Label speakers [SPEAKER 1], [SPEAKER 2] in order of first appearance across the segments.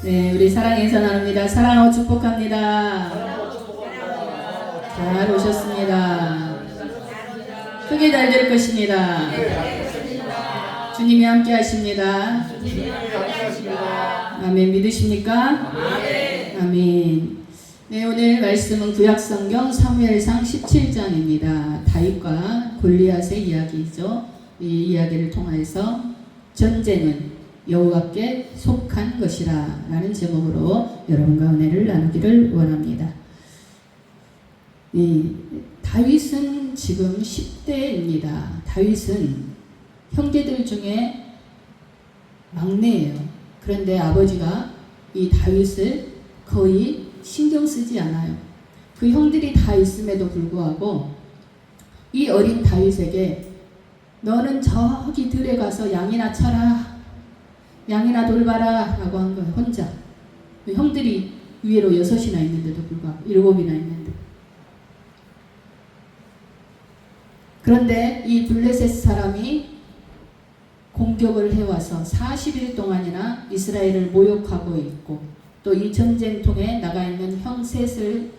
[SPEAKER 1] 네, 우리 사랑해서 나눕니다. 사랑하고 축복합니다. 잘 오셨습니다. 크게 잘 될 것입니다. 주님이 함께 하십니다. 아멘. 믿으십니까? 아멘. 네, 오늘 말씀은 구약성경 사무엘상 17장입니다. 다윗과 골리앗의 이야기죠. 이 이야기를 통해서 전쟁은 여호와께 속한 것이라 라는 제목으로 여러분과 은혜를 나누기를 원합니다. 다윗은 지금 10대입니다. 다윗은 형제들 중에 막내예요. 그런데 아버지가 이 다윗을 거의 신경 쓰지 않아요. 그 형들이 다 있음에도 불구하고 이 어린 다윗에게 너는 저기 들에 가서 양이나 쳐라, 양이나 돌봐라 라고 한 거예요. 혼자. 형들이 위로 6이나 있는데도 불구하고 7이나 있는데. 그런데 이 블레셋 사람이 공격을 해와서 40일 동안이나 이스라엘을 모욕하고 있고, 또 이 전쟁통에 나가 있는 형 셋을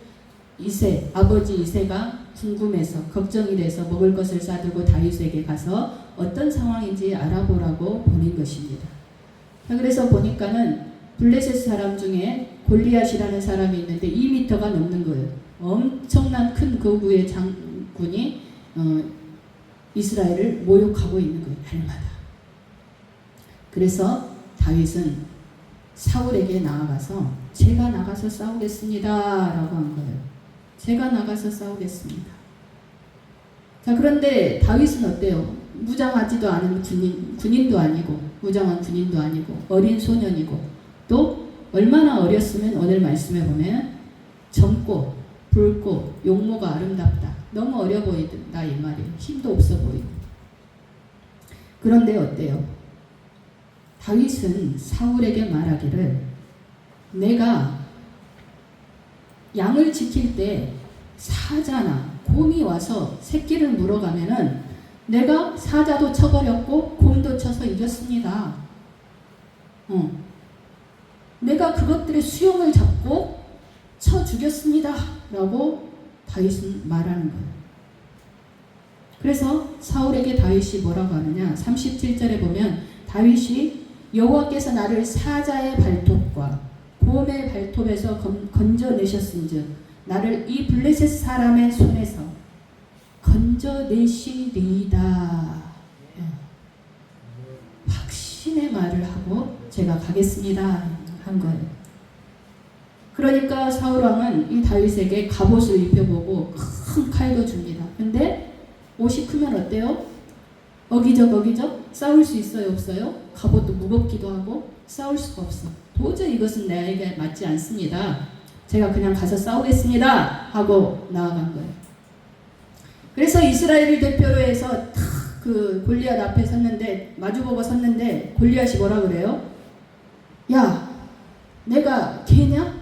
[SPEAKER 1] 아버지 이새가 궁금해서 걱정이 돼서 먹을 것을 싸들고 다윗에게 가서 어떤 상황인지 알아보라고 보낸 것입니다. 그래서 보니까는 블레셋 사람 중에 골리앗이라는 사람이 있는데 2m가 넘는 거예요. 엄청난 큰 거구의 장군이 이스라엘을 모욕하고 있는 거예요. 날마다. 그래서 다윗은 사울에게 나아가서 제가 나가서 싸우겠습니다 라고 한 거예요. 제가 나가서 싸우겠습니다. 자, 그런데 다윗은 어때요? 무장하지도 않은 군인도 아니고, 무장한 군인도 아니고, 어린 소년이고, 또 얼마나 어렸으면 오늘 말씀에 보면 젊고 붉고 용모가 아름답다, 너무 어려 보인다 이 말이에요. 힘도 없어 보이고. 그런데 어때요? 다윗은 사울에게 말하기를, 내가 양을 지킬 때 사자나 곰이 와서 새끼를 물어가면은 내가 사자도 쳐버렸고 곰도 쳐서 이겼습니다. 내가 그것들의 수염을 잡고 쳐 죽였습니다 라고 다윗은 말하는 거예요. 그래서 사울에게 다윗이 뭐라고 하느냐, 37절에 보면 다윗이 여호와께서 나를 사자의 발톱과 곰의 발톱에서 건져내셨은즉 나를 이 블레셋 사람의 손에서 건져내시리이다. 확신의 말을 하고 제가 가겠습니다 한 거예요. 그러니까 사울왕은 이 다윗에게 갑옷을 입혀보고 큰 칼도 줍니다. 근데 옷이 크면 어때요? 어기적 싸울 수 있어요, 없어요? 갑옷도 무겁기도 하고 싸울 수가 없어. 도저히 이것은 나에게 맞지 않습니다. 제가 그냥 가서 싸우겠습니다 하고 나아간 거예요. 그래서 이스라엘을 대표로 해서 그 골리앗 앞에 섰는데, 마주보고 섰는데 골리앗이 뭐라 그래요? 야, 내가 개냐?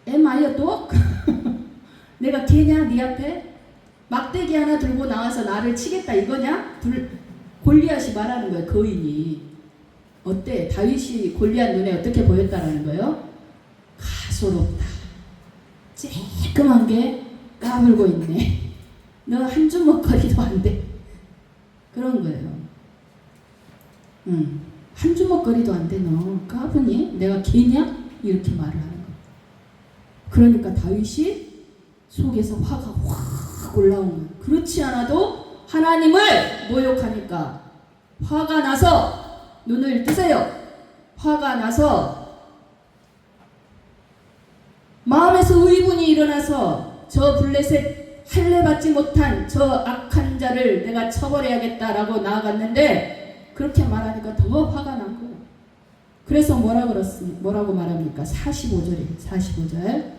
[SPEAKER 1] Am I a dog? 내가 개냐? 네 앞에 막대기 하나 들고 나와서 나를 치겠다 이거냐? 골리앗이 말하는 거예요. 거인이. 어때? 다윗이 골리앗 눈에 어떻게 보였다라는 거예요? 가소롭다. 쬐끔한 게 까불고 있네. 너 한 주먹거리도 안 돼. 그런 거예요. 한 주먹거리도 안 돼. 너 까부니? 내가 개냐? 이렇게 말을 하는 거예요. 그러니까 다윗이 속에서 화가 확 올라온 거예요. 그렇지 않아도 하나님을 모욕하니까 화가 나서, 눈을 뜨세요. 화가 나서 마음에서 의분이 일어나서 저 블레셋 할례받지 못한 저 악한 자를 내가 쳐버려야겠다라고 나아갔는데, 그렇게 말하니까 더 화가 난 거예요. 그래서 뭐라고 말합니까? 45절이에요. 45절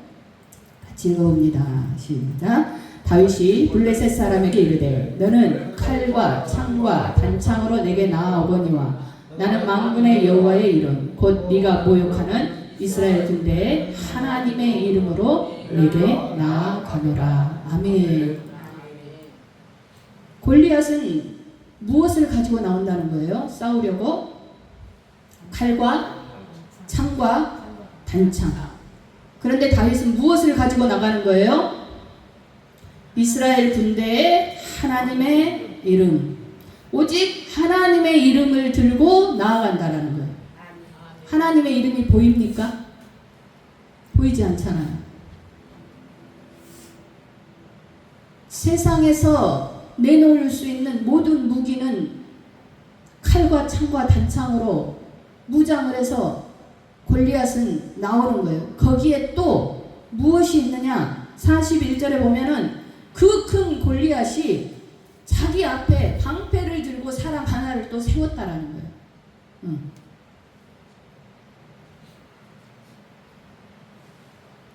[SPEAKER 1] 같이 읽어봅니다. 시작. 다윗이 블레셋 사람에게 이르되 너는 칼과 창과 단창으로 내게 나아오거니와 나는 만군의 여호와의 이름 곧 네가 모욕하는 이스라엘 군대의 하나님의 이름으로 내게 나아가노라. 아멘. 골리앗은 무엇을 가지고 나온다는 거예요? 싸우려고? 칼과 창과 단창. 그런데 다윗은 무엇을 가지고 나가는 거예요? 이스라엘 군대의 하나님의 이름. 오직 하나님의 이름을 들고 나아간다라는 거예요. 하나님의 이름이 보입니까? 보이지 않잖아요. 세상에서 내놓을 수 있는 모든 무기는 칼과 창과 단창으로 무장을 해서 골리앗은 나오는 거예요. 거기에 또 무엇이 있느냐? 41절에 보면은 그 큰 골리앗이 자기 앞에 방패를 들고 사람 하나를 또 세웠다라는 거예요.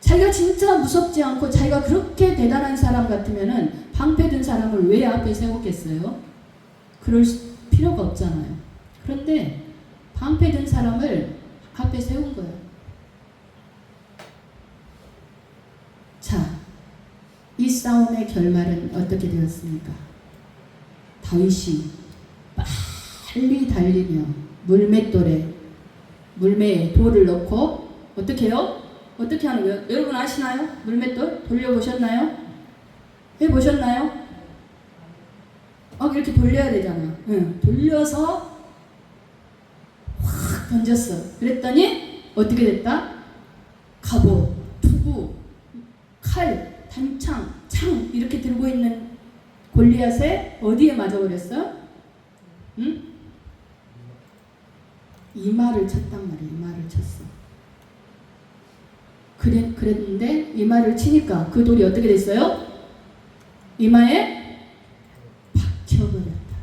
[SPEAKER 1] 자기가 진짜 무섭지 않고 자기가 그렇게 대단한 사람 같으면은 방패 든 사람을 왜 앞에 세웠겠어요? 그럴 필요가 없잖아요. 그런데 방패 든 사람을 앞에 세운 거예요. 자, 이 싸움의 결말은 어떻게 되었습니까? 다윗이 빨리 달리며 물맷돌에 물매에 돌을 넣고 어떻게 해요? 어떻게 하는 거예요? 여러분 아시나요? 물맷돌 돌려보셨나요? 해보셨나요? 이렇게 돌려야 되잖아. 돌려서 확 던졌어. 그랬더니 어떻게 됐다? 갑옷, 투구, 칼, 단창, 창 이렇게 들고 있는 골리앗에 어디에 맞아버렸어? 응? 이마를 쳤단 말이야. 이마를 쳤어. 그랬는데 이마를 치니까 그 돌이 어떻게 됐어요? 이마에 박혀버렸다.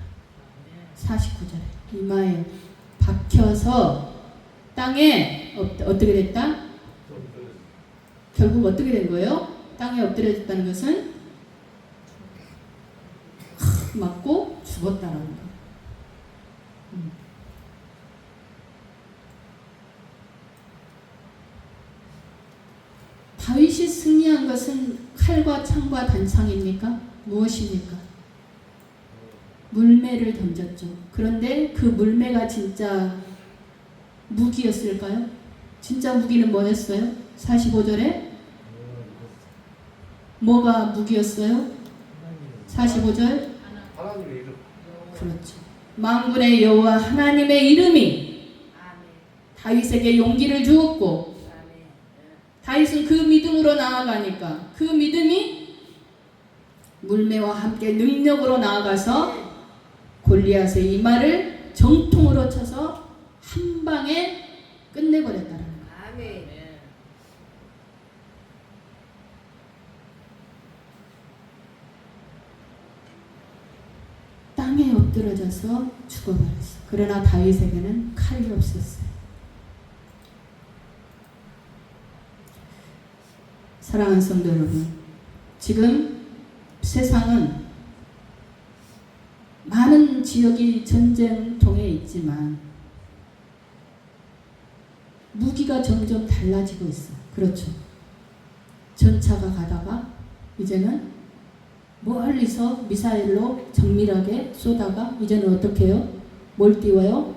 [SPEAKER 1] 49절에 이마에 박혀서 땅에 어떻게 됐다? 결국 어떻게 된 거예요? 땅에 엎드려졌다는 것은 맞고 죽었다라는 거예요. 다윗이 승리한 것은 칼과 창과 단창입니까? 무엇입니까? 물매를 던졌죠. 그런데 그 물매가 진짜 무기였을까요? 진짜 무기는 뭐였어요? 45절에 뭐가 무기였어요? 45절
[SPEAKER 2] 하나님의 이름.
[SPEAKER 1] 그렇죠. 만군의 여호와 하나님의 이름이 다윗에게 용기를 주었고 다윗은 그 믿음으로 나아가니까 그 믿음이 물매와 함께 능력으로 나아가서 골리앗의 이마를 정통으로 쳐서 한 방에 끝내버렸다는 거예요. 땅에 엎드러져서 죽어버렸어. 그러나 다윗에게는 칼이 없었어요. 사랑하는 성도 여러분, 지금 세상은 많은 지역이 전쟁통에 있지만 무기가 점점 달라지고 있어요. 그렇죠. 전차가 가다가 이제는 멀리서 미사일로 정밀하게 쏘다가 이제는 어떻게 해요? 뭘 띄워요?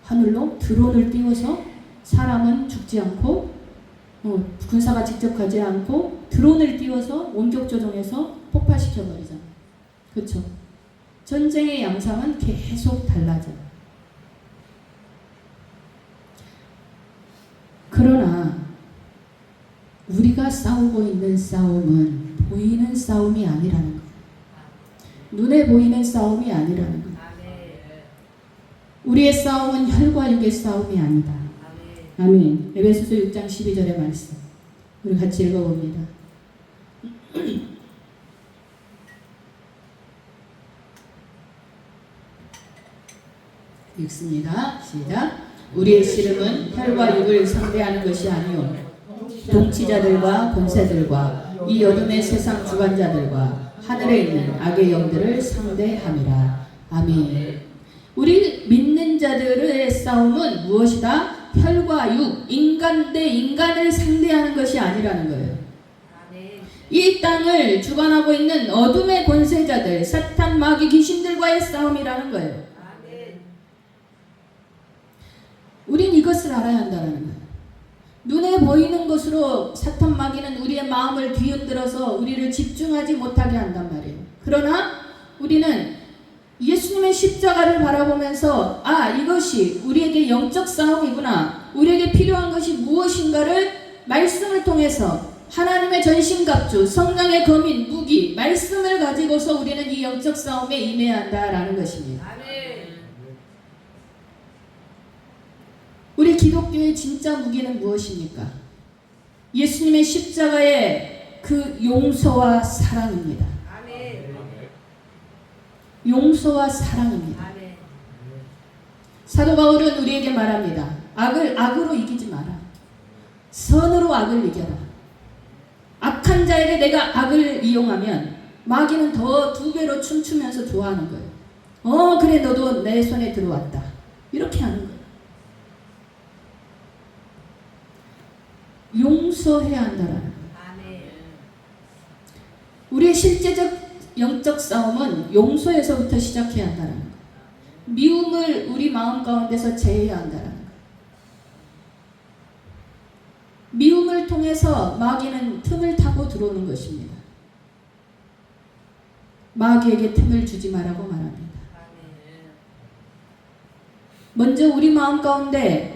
[SPEAKER 1] 하늘로 드론을 띄워서 사람은 죽지 않고 군사가 직접 가지 않고 드론을 띄워서 원격 조종해서 폭파시켜버리잖아요. 그렇죠? 전쟁의 양상은 계속 달라져요. 그러나 우리가 싸우고 있는 싸움은 보이는 싸움이 아니라는 거예요. 눈에 보이는 싸움이 아니라는 거예요. 우리의 싸움은 혈과 육의 싸움이 아니다. 아멘. 에베소서 6장 12절의 말씀 우리 같이 읽어봅니다. 읽습니다. 시작. 우리의 씨름은 혈과 육을 상대하는 것이 아니요 통치자들과 권세들과 이 어둠의 세상 주관자들과 하늘에 있는 악의 영들을 상대함이라. 아멘. 우리 믿는 자들의 싸움은 무엇이다? 혈과 육, 인간 대 인간을 상대하는 것이 아니라는 거예요. 이 땅을 주관하고 있는 어둠의 권세자들, 사탄, 마귀, 귀신들과의 싸움이라는 거예요. 우린 이것을 것을 알아야 한다는 거예요. 눈에 보이는 것으로 사탄 마귀는 우리의 마음을 뒤흔들어서 우리를 집중하지 못하게 한단 말이에요. 그러나 우리는 예수님의 십자가를 바라보면서 이것이 우리에게 영적 싸움이구나. 우리에게 필요한 것이 무엇인가를 말씀을 통해서 하나님의 전신갑주, 성령의 검인, 무기, 말씀을 가지고서 우리는 이 영적 싸움에 임해야 한다라는 것입니다. 우리 기독교의 진짜 무기는 무엇입니까? 예수님의 십자가의 그 용서와 사랑입니다. 용서와 사랑입니다. 사도 바울은 우리에게 말합니다. 악을 악으로 이기지 마라. 선으로 악을 이겨라. 악한 자에게 내가 악을 이용하면 마귀는 더 2배로 춤추면서 좋아하는 거예요. 그래 너도 내 손에 들어왔다. 이렇게 하는 거예요. 용서해야 한다라는 거예요. 우리의 실제적 영적 싸움은 용서에서부터 시작해야 한다는 거예요. 미움을 우리 마음 가운데서 제해야 한다는 거예요. 미움을 통해서 마귀는 틈을 타고 들어오는 것입니다. 마귀에게 틈을 주지 말라고 말합니다. 먼저 우리 마음 가운데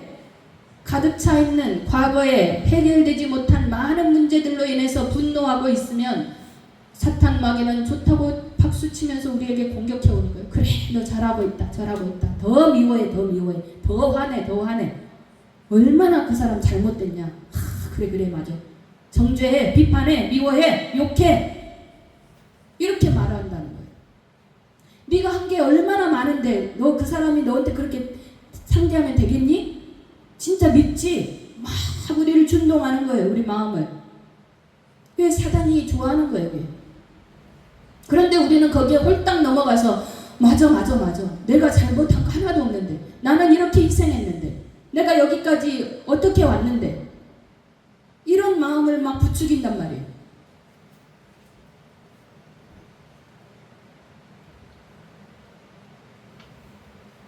[SPEAKER 1] 가득 차 있는 과거에 해결되지 못한 많은 문제들로 인해서 분노하고 있으면 사탄 마귀는 좋다고 박수치면서 우리에게 공격해 오는 거예요. 그래 너 잘하고 있다 잘하고 있다. 더 미워해 더 미워해 더 화내 더 화내. 얼마나 그 사람 잘못됐냐. 그래 맞아. 정죄해 비판해 미워해 욕해. 이렇게 말한다는 거예요. 네가 한 게 얼마나 많은데 너 그 사람이 너한테 그렇게 상대하면 되겠니? 진짜 밉지? 막 우리를 준동하는 거예요. 우리 마음을. 왜 사단이 좋아하는 거예요. 왜? 그런데 우리는 거기에 홀딱 넘어가서 맞아. 내가 잘못한 거 하나도 없는데. 나는 이렇게 희생했는데. 내가 여기까지 어떻게 왔는데. 이런 마음을 막 부추긴단 말이에요.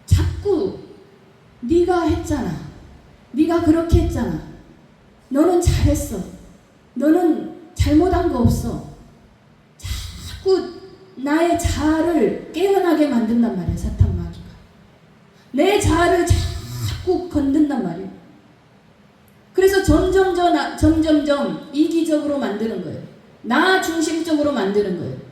[SPEAKER 1] 자꾸 네가 했잖아. 네가 그렇게 했잖아. 너는 잘했어. 너는 잘못한 거 없어. 자꾸 나의 자아를 깨어나게 만든단 말이에요. 사탄 마귀가. 내 자아를 자꾸 건든단 말이에요. 그래서 점점점 이기적으로 만드는 거예요. 나 중심적으로 만드는 거예요.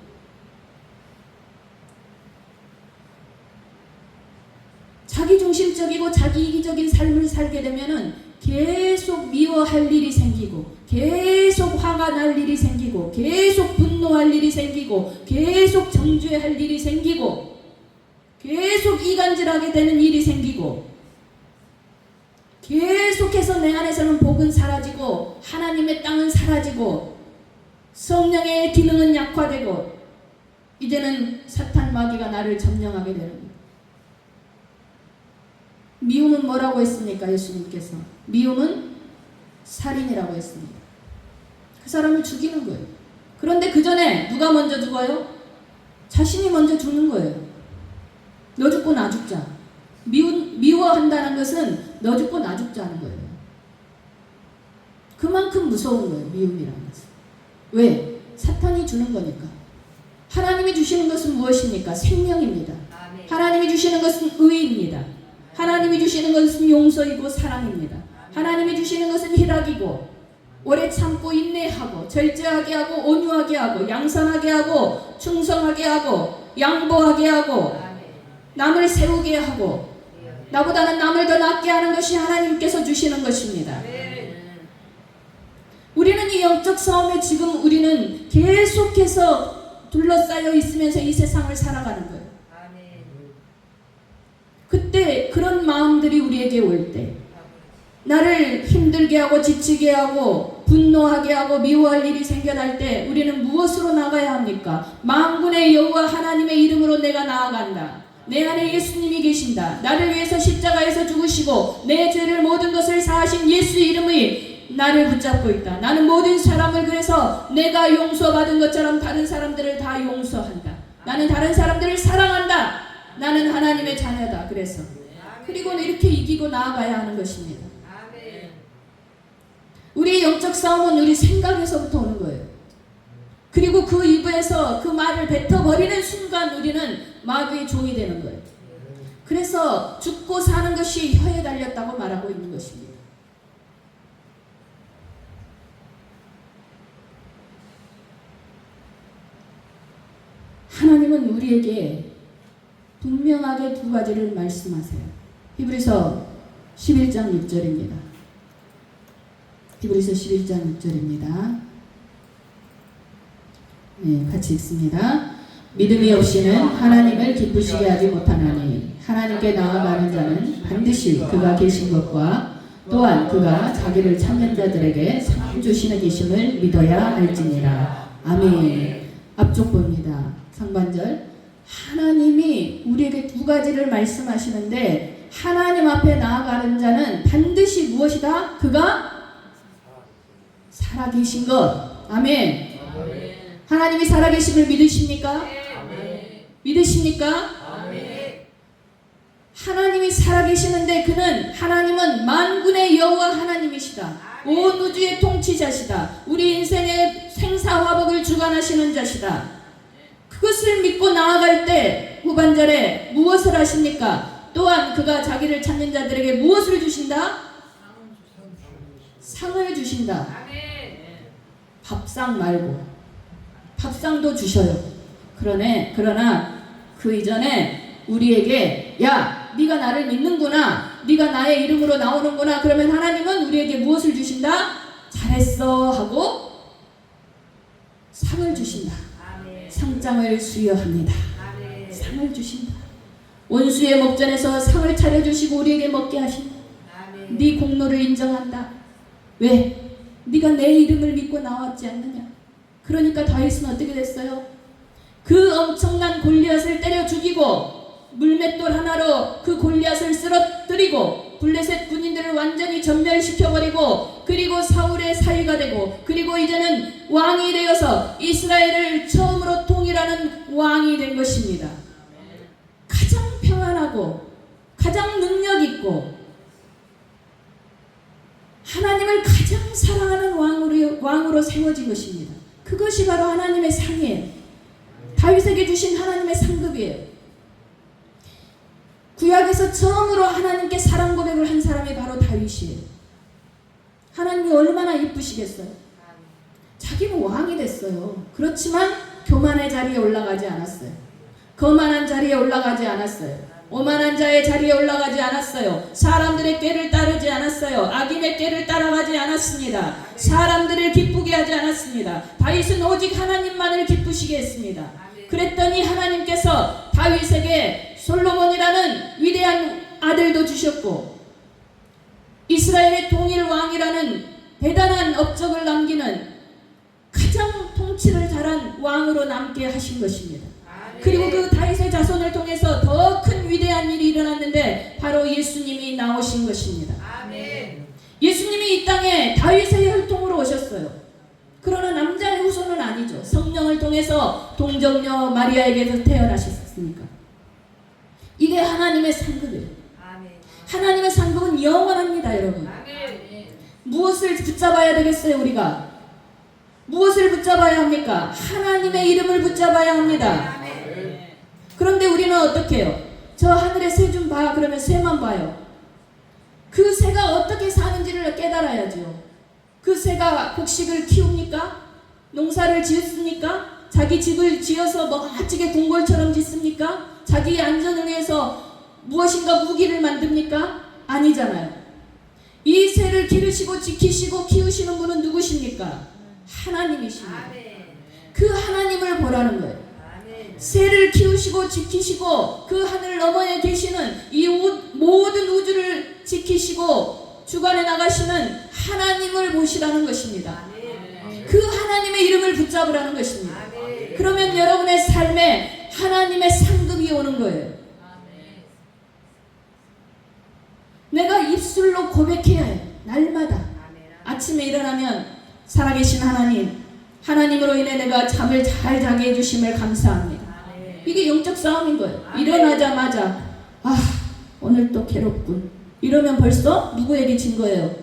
[SPEAKER 1] 자기중심적이고 자기이기적인 삶을 살게 되면은 계속 미워할 일이 생기고 계속 화가 날 일이 생기고 계속 분노할 일이 생기고 계속 정죄할 일이 생기고 계속 이간질하게 되는 일이 생기고 계속해서 내 안에서는 복은 사라지고 하나님의 땅은 사라지고 성령의 기능은 약화되고 이제는 사탄 마귀가 나를 점령하게 되는 거예요. 미움은 뭐라고 했습니까? 예수님께서 미움은 살인이라고 했습니다. 그 사람을 죽이는 거예요. 그런데 그 전에 누가 먼저 죽어요? 자신이 먼저 죽는 거예요. 너 죽고 나 죽자. 미워한다는 것은 너 죽고 나 죽자 하는 거예요. 그만큼 무서운 거예요. 미움이라는 것은. 왜? 사탄이 주는 거니까. 하나님이 주시는 것은 무엇입니까? 생명입니다. 하나님이 주시는 것은 의입니다. 하나님이 주시는 것은 용서이고 사랑입니다. 하나님이 주시는 것은 희락이고 오래 참고 인내하고 절제하게 하고 온유하게 하고 양선하게 하고 충성하게 하고 양보하게 하고 남을 세우게 하고 나보다는 남을 더 낫게 하는 것이 하나님께서 주시는 것입니다. 우리는 이 영적 싸움에 지금 우리는 계속해서 둘러싸여 있으면서 이 세상을 살아가는 거예요. 그때 그런 마음들이 우리에게 올 때 나를 힘들게 하고 지치게 하고 분노하게 하고 미워할 일이 생겨날 때 우리는 무엇으로 나가야 합니까? 만군의 여호와 하나님의 이름으로 내가 나아간다. 내 안에 예수님이 계신다. 나를 위해서 십자가에서 죽으시고 내 죄를 모든 것을 사하신 예수 이름의 나를 붙잡고 있다. 나는 모든 사람을 그래서 내가 용서받은 것처럼 다른 사람들을 다 용서한다. 나는 다른 사람들을 사랑한다. 나는 하나님의 자녀다. 그래서 그리고는 이렇게 이기고 나아가야 하는 것입니다. 우리의 영적 싸움은 우리 생각에서부터 오는 거예요. 그리고 그 입에서 그 말을 뱉어버리는 순간 우리는 마귀의 종이 되는 거예요. 그래서 죽고 사는 것이 혀에 달렸다고 말하고 있는 것입니다. 하나님은 우리에게 분명하게 두 가지를 말씀하세요. 히브리서 11장 6절입니다. 히브리서 11장 6절입니다. 네, 같이 읽습니다. 믿음이 없이는 하나님을 기쁘시게 하지 못하나니 하나님께 나아가는 자는 반드시 그가 계신 것과 또한 그가 자기를 찾는 자들에게 상 주시는 이심을 믿어야 할지니라. 아멘. 앞쪽 봅니다. 상반절. 하나님이 우리에게 두 가지를 말씀하시는데 하나님 앞에 나아가는 자는 반드시 무엇이다? 그가 살아계신 것. 아멘. 하나님이 살아계심을 믿으십니까? 믿으십니까? 하나님이 살아계시는데 하나님은 만군의 여호와 하나님이시다. 온 우주의 통치자시다. 우리 인생의 생사화복을 주관하시는 자시다. 그것을 믿고 나아갈 때 후반절에 무엇을 하십니까? 또한 그가 자기를 찾는 자들에게 무엇을 주신다? 상을 주신다. 밥상 말고 밥상도 주셔요. 그러나 그 이전에 우리에게 야, 네가 나를 믿는구나, 네가 나의 이름으로 나오는구나. 그러면 하나님은 우리에게 무엇을 주신다? 잘했어 하고 상을 주신다. 상장을 수여합니다. 상을 주신다. 원수의 목전에서 상을 차려주시고 우리에게 먹게 하신다. 네 공로를 인정한다. 왜? 네가 내 이름을 믿고 나왔지 않느냐. 그러니까 다윗은 어떻게 됐어요? 그 엄청난 골리앗을 때려 죽이고 물맷돌 하나로 그 골리앗을 쓰러뜨리고 블레셋 군인들을 완전히 전멸시켜버리고 그리고 사울의 사위가 되고 그리고 이제는 왕이 되어서 이스라엘을 처음으로 통일하는 왕이 된 것입니다. 가장 평안하고 가장 능력있고 하나님을 가장 사랑하는 왕으로 세워진 것입니다. 그것이 바로 하나님의 상이에요. 다윗에게 주신 하나님의 상급이에요. 구약에서 처음으로 하나님께 사랑 고백을 한 사람이 바로 다윗이에요. 하나님이 얼마나 이쁘시겠어요. 자기는 왕이 됐어요. 그렇지만 교만의 자리에 올라가지 않았어요. 거만한 자리에 올라가지 않았어요. 오만한 자의 자리에 올라가지 않았어요. 사람들의 꾀를 따르지 않았어요. 악인의 꾀를 따라가지 않았습니다. 사람들을 기쁘게 하지 않았습니다. 다윗은 오직 하나님만을 기쁘시게 했습니다. 그랬더니 하나님께서 다윗에게 솔로몬이라는 위대한 아들도 주셨고 이스라엘의 통일 왕이라는 대단한 업적을 남기는 가장 통치를 잘한 왕으로 남게 하신 것입니다. 그리고 그 다윗의 자손을 통해서 더 큰 위대한 일이 일어났는데 바로 예수님이 나오신 것입니다. 예수님이 이 땅에 다윗의 혈통으로 오셨어요. 그러나 남자의 후손은 아니죠. 성령을 통해서 동정녀 마리아에게서 태어나셨으니까. 이게 하나님의 상급이에요. 하나님의 상급은 영원합니다, 여러분. 무엇을 붙잡아야 되겠어요, 우리가? 무엇을 붙잡아야 합니까? 하나님의 이름을 붙잡아야 합니다. 그런데 우리는 어떻게 해요? 저 하늘의 새 좀 봐. 그러면 새만 봐요. 그 새가 어떻게 사는지를 깨달아야죠. 그 새가 곡식을 키웁니까? 농사를 지었습니까? 자기 집을 지어서 멋지게 궁궐처럼 짓습니까? 자기의 안전을 위해서 무엇인가 무기를 만듭니까? 아니잖아요. 이 새를 기르시고 지키시고 키우시는 분은 누구십니까? 하나님이십니다. 그 하나님을 보라는 거예요. 새를 키우시고 지키시고 그 하늘 너머에 계시는 이 모든 우주를 지키시고 주관해 나가시는 하나님을 보시라는 것입니다. 그 하나님의 이름을 붙잡으라는 것입니다. 그러면 여러분의 삶에 하나님의 상급이 오는 거예요. 내가 입술로 고백해야 해요. 날마다 아침에 일어나면 살아계신 하나님으로 인해 내가 잠을 잘 자게 해주심을 감사합니다. 이게 영적 싸움인 거예요. 일어나자마자 오늘 또 괴롭군. 이러면 벌써 누구에게 진 거예요?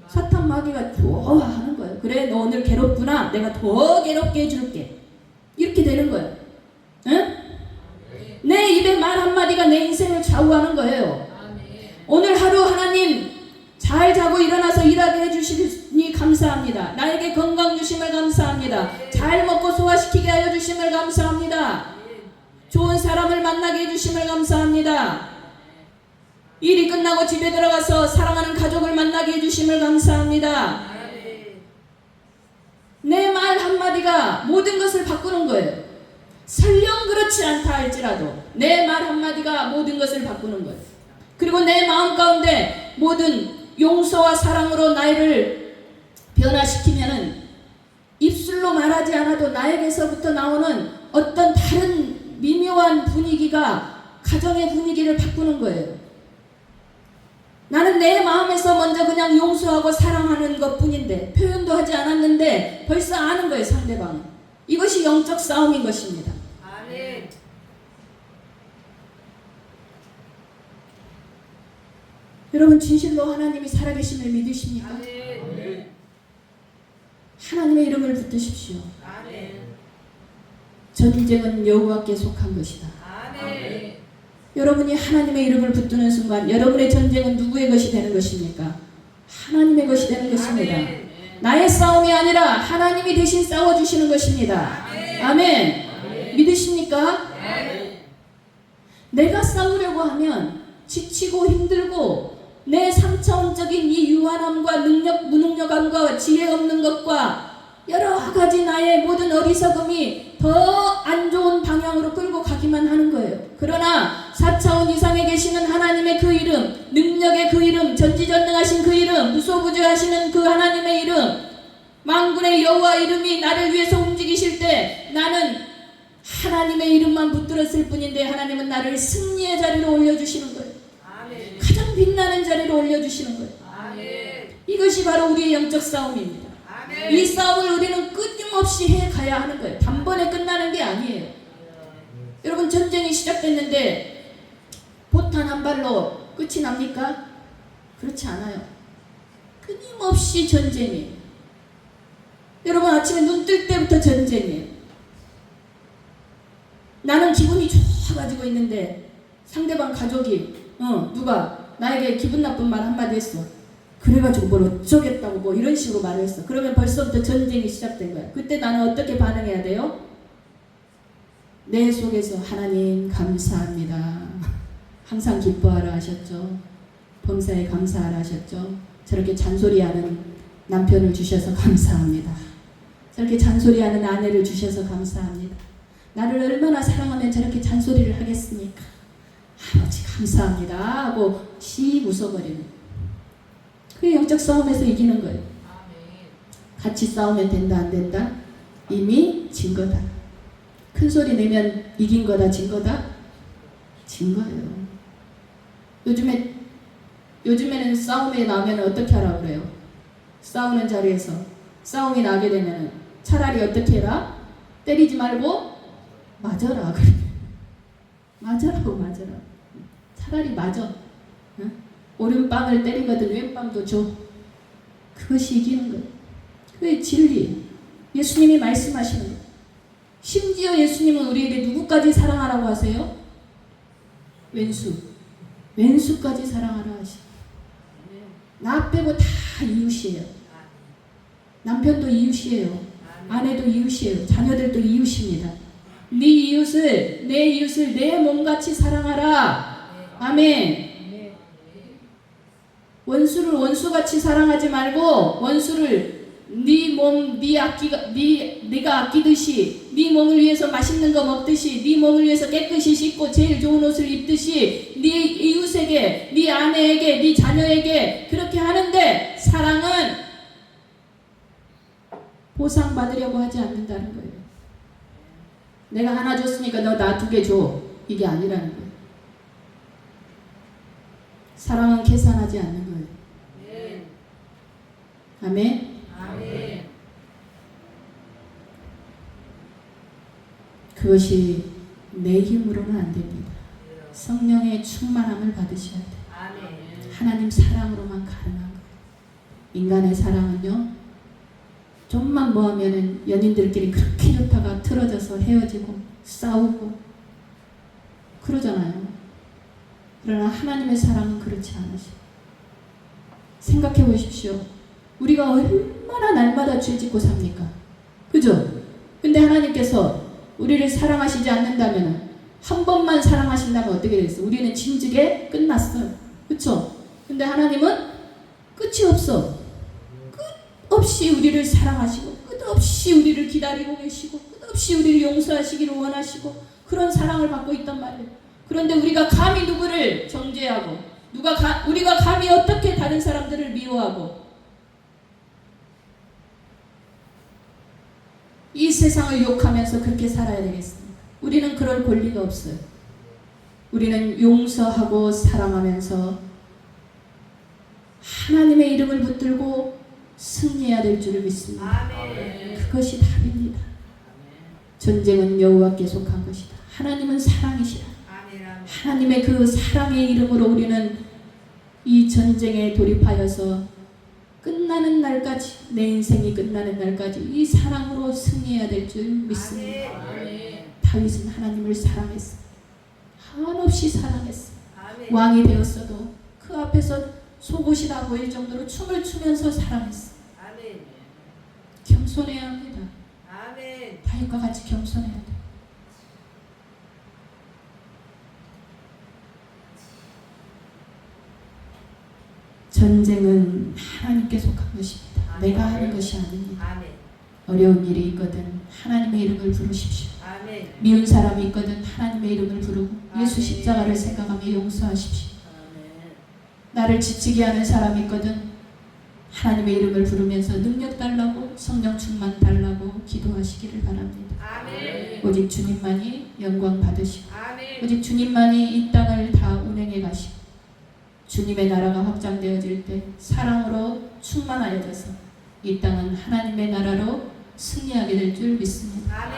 [SPEAKER 1] 사탄 마귀가 좋아하는 거예요. 그래, 너 오늘 괴롭구나. 내가 더 괴롭게 해줄게. 이렇게 되는 거예요. 응? 내 입의 말 한마디가 내 인생을 좌우하는 거예요. 오늘 하루 하나님 잘 자고 일어나서 일하게 해주시니 감사합니다. 나에게 건강 주심을 감사합니다. 잘 먹고 소화시키게 하여 주심을 감사합니다. 좋은 사람을 만나게 해주심을 감사합니다. 일이 끝나고 집에 들어가서 사랑하는 가족을 만나게 해주심을 감사합니다. 내 말 한마디가 모든 것을 바꾸는 거예요. 설령 그렇지 않다 할지라도 내 말 한마디가 모든 것을 바꾸는 거예요. 그리고 내 마음 가운데 모든 용서와 사랑으로 나를 변화시키면은 입술로 말하지 않아도 나에게서부터 나오는 어떤 다른 미묘한 분위기가 가정의 분위기를 바꾸는 거예요. 나는 내 마음에서 먼저 그냥 용서하고 사랑하는 것 뿐인데 표현도 하지 않았는데 벌써 아는 거예요, 상대방은. 이것이 영적 싸움인 것입니다. 아멘. 여러분 진실로 하나님이 살아계심을 믿으십니까? 아멘. 하나님의 이름을 붙드십시오. 아멘. 전쟁은 여호와께 속한 것이다. 아멘. 여러분이 하나님의 이름을 붙드는 순간 여러분의 전쟁은 누구의 것이 되는 것입니까? 하나님의 것이 되는 것입니다. 아멘. 나의 싸움이 아니라 하나님이 대신 싸워주시는 것입니다. 아멘. 아멘. 아멘. 믿으십니까? 아멘. 내가 싸우려고 하면 지치고 힘들고 내 3차원적인 이 유한함과 무능력함과 지혜 없는 것과 여러 가지 나의 모든 어리석음이 더 안 좋은 방향으로 끌고 가기만 하는 거예요. 그러나 4차원 이상에 계시는 하나님의 그 이름, 능력의 그 이름, 전지전능하신 그 이름, 무소부재하시는 그 하나님의 이름, 만군의 여호와 이름이 나를 위해서 움직이실 때 나는 하나님의 이름만 붙들었을 뿐인데 하나님은 나를 승리의 자리로 올려주시는 거예요. 아멘. 가장 빛나는 자리로 올려주시는 거예요. 아멘. 이것이 바로 우리의 영적 싸움입니다. 아멘. 이 싸움을 우리는 끊임없이 해가야 하는 거예요. 단번에 끝나는 게 아니에요. 여러분 전쟁이 시작됐는데 포탄 한 발로 끝이 납니까? 그렇지 않아요. 끊임없이 전쟁이에요. 여러분 아침에 눈 뜰 때부터 전쟁이에요. 나는 기분이 좋아가지고 있는데 상대방 가족이 누가 나에게 기분 나쁜 말 한마디 했어. 그래가지고 뭘 어쩌겠다고 뭐 이런 식으로 말을 했어. 그러면 벌써부터 전쟁이 시작된 거야. 그때 나는 어떻게 반응해야 돼요? 내 속에서 하나님 감사합니다. 항상 기뻐하라 하셨죠. 범사에 감사하라 하셨죠. 저렇게 잔소리하는 남편을 주셔서 감사합니다. 저렇게 잔소리하는 아내를 주셔서 감사합니다. 나를 얼마나 사랑하면 저렇게 잔소리를 하겠습니까? 아버지 감사합니다 하고 씩 웃어버리는. 그게 영적 싸움에서 이기는 거예요. 같이 싸우면 된다 안 된다? 이미 진 거다. 큰 소리 내면 이긴 거다 진 거다? 진 거예요. 요즘에는 싸움에 나오면 어떻게 하라고 그래요? 싸우는 자리에서 싸움이 나게 되면 차라리 어떻게 해라? 때리지 말고 맞아라 그래. 맞아라고 맞아라. 차라리 맞아. 응? 오른빵을 때리거든 왼빵도 줘. 그것이 이기는 거예요. 그게 진리. 예수님이 말씀하시는 거예요. 심지어 예수님은 우리에게 누구까지 사랑하라고 하세요? 왼수까지 사랑하라 하시고. 나 빼고 다 이웃이에요. 남편도 이웃이에요. 아내도 이웃이에요. 자녀들도 이웃입니다. 네 이웃을 내 몸같이 사랑하라. 아멘. 원수를 원수같이 사랑하지 말고 원수를 네 몸 네가 아끼듯이 네 몸을 위해서 맛있는 거 먹듯이 네 몸을 위해서 깨끗이 씻고 제일 좋은 옷을 입듯이 네 이웃에게 네 아내에게 네 자녀에게 그렇게 하는데 사랑은 보상받으려고 하지 않는다는 거예요. 내가 하나 줬으니까 너 나 2개 줘. 이게 아니라는 거예요. 사랑은 계산하지 않는 거예요. 아멘. 아멘. 그것이 내 힘으로는 안 됩니다. 성령의 충만함을 받으셔야 돼요.
[SPEAKER 2] 아멘.
[SPEAKER 1] 하나님 사랑으로만 가능한 거예요. 인간의 사랑은요, 좀만 뭐 하면은 연인들끼리 그렇게 좋다가 틀어져서 헤어지고 싸우고 그러잖아요. 그러나 하나님의 사랑은 그렇지 않으셔. 생각해 보십시오. 우리가 얼마나 날마다 죄 짓고 삽니까? 그죠? 근데 하나님께서 우리를 사랑하시지 않는다면, 한 번만 사랑하신다면 어떻게 됐어? 우리는 진즉에 끝났어요. 그쵸? 근데 하나님은 끝이 없어. 끝없이 우리를 사랑하시고, 끝없이 우리를 기다리고 계시고, 끝없이 우리를 용서하시기를 원하시고, 그런 사랑을 받고 있단 말이에요. 그런데 우리가 감히 누구를 정죄하고, 우리가 감히 어떻게 다른 사람들을 미워하고, 이 세상을 욕하면서 그렇게 살아야 되겠습니까? 우리는 그럴 권리가 없어요. 우리는 용서하고 사랑하면서 하나님의 이름을 붙들고 승리해야 될 줄을 믿습니다.
[SPEAKER 2] 아멘.
[SPEAKER 1] 그것이 답입니다. 전쟁은 여호와께 속한 것이다. 하나님은 사랑이시라. 하나님의 그 사랑의 이름으로 우리는 이 전쟁에 돌입하여서 끝나는 날까지, 내 인생이 끝나는 날까지 이 사랑으로 승리해야 될 줄 믿습니다. 다윗은 하나님을 사랑했어요. 한없이 사랑했어요. 왕이 되었어도 그 앞에서 속옷이 다 보일 정도로 춤을 추면서 사랑했어요. 겸손해야 합니다. 다윗과 같이 겸손해야 돼요. 전쟁은 하나님께 속한 것입니다. 내가 하는 것이 아닙니다. 어려운 일이 있거든 하나님의 이름을 부르십시오. 미운 사람이 있거든 하나님의 이름을 부르고 예수 십자가를 생각하며 용서하십시오. 나를 지치게 하는 사람이 있거든 하나님의 이름을 부르면서 능력 달라고, 성령 충만 달라고 기도하시기를 바랍니다. 오직 주님만이 영광 받으시고, 오직 주님만이 이 땅을 다 운행해 가시고, 주님의 나라가 확장되어질 때 사랑으로 충만하여져서 이 땅은 하나님의 나라로 승리하게 될 줄 믿습니다.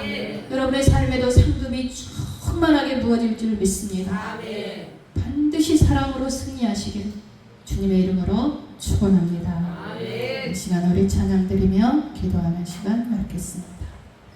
[SPEAKER 1] 여러분의 삶에도 상급이 충만하게 부어질 줄 믿습니다. 반드시 사랑으로 승리하시길 주님의 이름으로 축원합니다. 이 시간 우리 찬양 드리며 기도하는 시간 갖겠습니다.